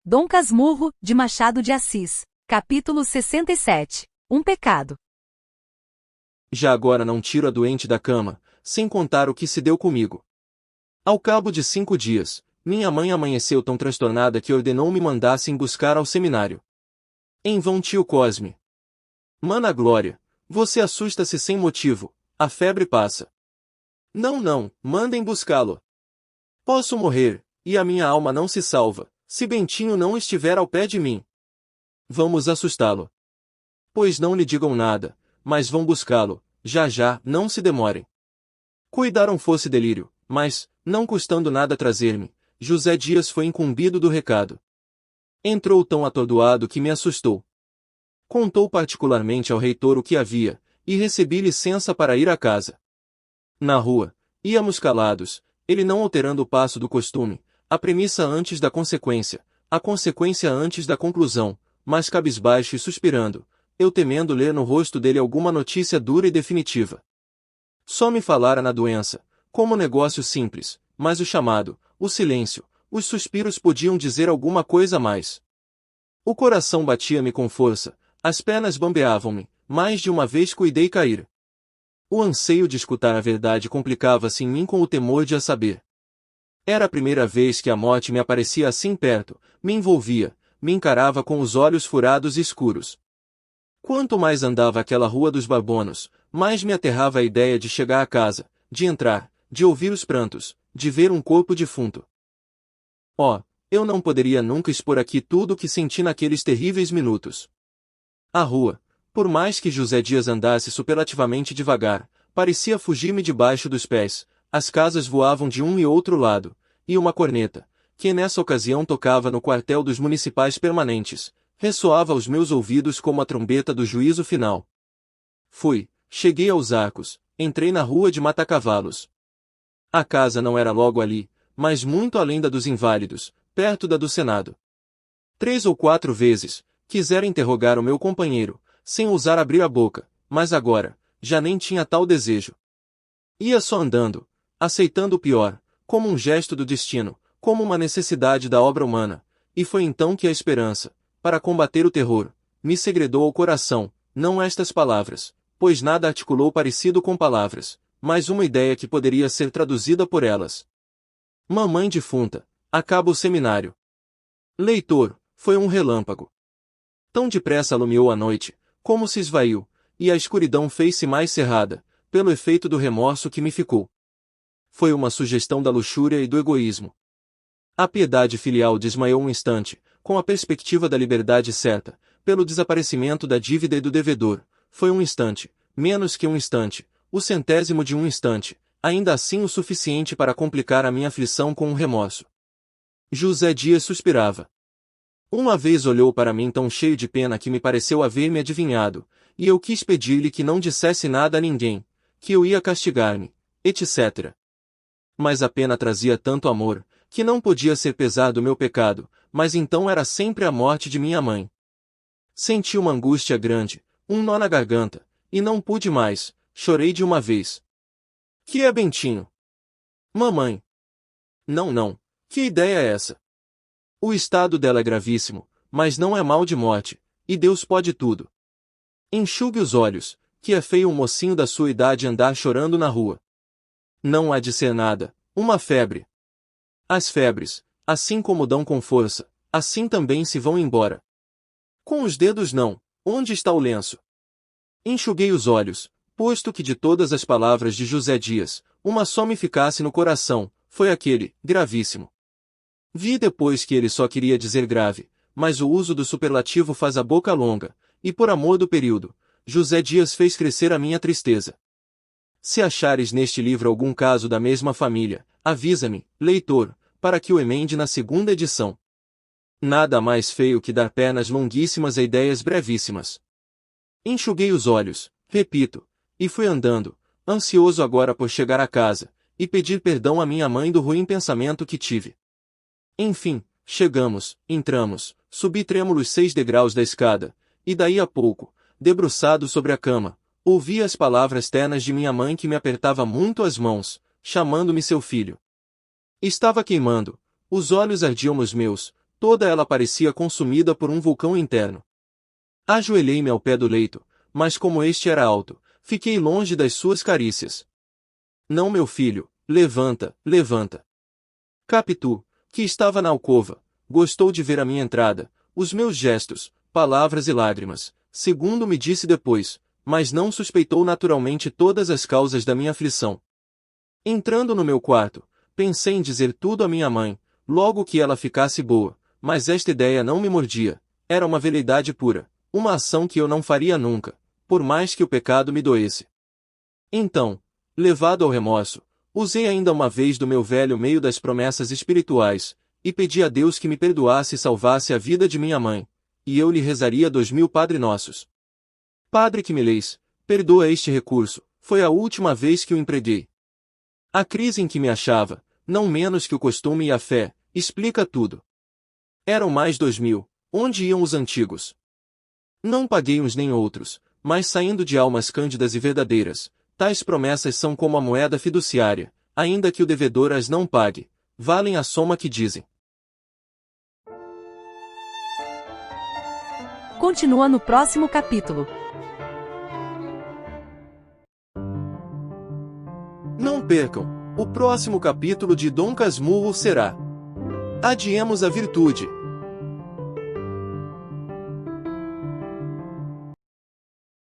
Dom Casmurro, de Machado de Assis. Capítulo 67. Um pecado. Já agora não tiro a doente da cama, sem contar o que se deu comigo. Ao cabo de 5 dias, minha mãe amanheceu tão transtornada que ordenou-me mandassem buscar ao seminário. Em vão, tio Cosme. Mana Glória, você assusta-se sem motivo, a febre passa. Não, mandem buscá-lo. Posso morrer, e a minha alma não se salva, se Bentinho não estiver ao pé de mim. Vamos assustá-lo. Pois não lhe digam nada, mas vão buscá-lo, já, não se demorem. Cuidaram fosse delírio, mas, não custando nada trazer-me, José Dias foi incumbido do recado. Entrou tão atordoado que me assustou. Contou particularmente ao reitor o que havia, e recebi licença para ir à casa. Na rua, íamos calados, ele não alterando o passo do costume, a premissa antes da consequência, a consequência antes da conclusão, mas cabisbaixo e suspirando, eu temendo ler no rosto dele alguma notícia dura e definitiva. Só me falara na doença, como negócio simples, mas o chamado, o silêncio, os suspiros podiam dizer alguma coisa a mais. O coração batia-me com força, as pernas bambeavam-me, mais de uma vez cuidei cair. O anseio de escutar a verdade complicava-se em mim com o temor de a saber. Era a primeira vez que a morte me aparecia assim perto, me envolvia, me encarava com os olhos furados e escuros. Quanto mais andava aquela rua dos Barbonos, mais me aterrava a ideia de chegar à casa, de entrar, de ouvir os prantos, de ver um corpo defunto. Oh, eu não poderia nunca expor aqui tudo o que senti naqueles terríveis minutos. A rua, por mais que José Dias andasse superlativamente devagar, parecia fugir-me debaixo dos pés, as casas voavam de um e outro lado, e uma corneta, que nessa ocasião tocava no quartel dos municipais permanentes, ressoava aos meus ouvidos como a trombeta do juízo final. Cheguei aos Arcos, entrei na rua de Matacavalos. A casa não era logo ali, mas muito além da dos Inválidos, perto da do Senado. 3 ou 4 vezes, quisera interrogar o meu companheiro, sem ousar abrir a boca, mas agora, já nem tinha tal desejo. Ia só andando, aceitando o pior, como um gesto do destino, como uma necessidade da obra humana, e foi então que a esperança, para combater o terror, me segredou ao coração, não estas palavras, pois nada articulou parecido com palavras, mas uma ideia que poderia ser traduzida por elas. Mamãe defunta, acaba o seminário. Leitor, foi um relâmpago. Tão depressa alumiou a noite, como se esvaiu, e a escuridão fez-se mais cerrada, pelo efeito do remorso que me ficou. Foi uma sugestão da luxúria e do egoísmo. A piedade filial desmaiou um instante, com a perspectiva da liberdade certa, pelo desaparecimento da dívida e do devedor. Foi um instante, menos que um instante, o centésimo de um instante, ainda assim o suficiente para complicar a minha aflição com um remorso. José Dias suspirava. Uma vez olhou para mim tão cheio de pena que me pareceu haver-me adivinhado, e eu quis pedir-lhe que não dissesse nada a ninguém, que eu ia castigar-me, etc. Mas a pena trazia tanto amor, que não podia ser pesar do meu pecado, mas então era sempre a morte de minha mãe. Senti uma angústia grande, um nó na garganta, e não pude mais, chorei de uma vez. Que é Bentinho? Mamãe. Não, que ideia é essa? O estado dela é gravíssimo, mas não é mal de morte, e Deus pode tudo. Enxugue os olhos, que é feio um mocinho da sua idade andar chorando na rua. Não há de ser nada, uma febre. As febres, assim como dão com força, assim também se vão embora. Com os dedos não, onde está o lenço? Enxuguei os olhos, posto que de todas as palavras de José Dias, uma só me ficasse no coração, foi aquele, gravíssimo. Vi depois que ele só queria dizer grave, mas o uso do superlativo faz a boca longa, e por amor do período, José Dias fez crescer a minha tristeza. Se achares neste livro algum caso da mesma família, avisa-me, leitor, para que o emende na segunda edição. Nada mais feio que dar pernas longuíssimas a ideias brevíssimas. Enxuguei os olhos, repito, e fui andando, ansioso agora por chegar a casa, e pedir perdão à minha mãe do ruim pensamento que tive. Enfim, chegamos, entramos, subi trêmulos 6 degraus da escada, e daí a pouco, debruçado sobre a cama, ouvi as palavras ternas de minha mãe que me apertava muito as mãos, chamando-me seu filho. Estava queimando, os olhos ardiam nos meus, Toda ela parecia consumida por um vulcão interno. Ajoelhei-me ao pé do leito, mas como este era alto, fiquei longe das suas carícias. Não, meu filho, levanta, levanta. Capitu, que estava na alcova, gostou de ver a minha entrada, os meus gestos, palavras e lágrimas, segundo me disse depois, mas não suspeitou naturalmente todas as causas da minha aflição. Entrando no meu quarto, pensei em dizer tudo à minha mãe, logo que ela ficasse boa, mas esta ideia não me mordia, era uma veleidade pura, uma ação que eu não faria nunca, por mais que o pecado me doesse. Então, levado ao remorso, usei ainda uma vez do meu velho meio das promessas espirituais, e pedi a Deus que me perdoasse e salvasse a vida de minha mãe, e eu lhe rezaria 2000 Padre Nossos. Padre que me leis, perdoa este recurso, foi a última vez que o empreguei. A crise em que me achava, não menos que o costume e a fé, explica tudo. Eram mais 2000, onde iam os antigos? Não paguei uns nem outros, mas saindo de almas cândidas e verdadeiras, tais promessas são como a moeda fiduciária, ainda que o devedor as não pague, valem a soma que dizem. Continua no próximo capítulo. Não percam, o próximo capítulo de Dom Casmurro será: Adiemos a virtude.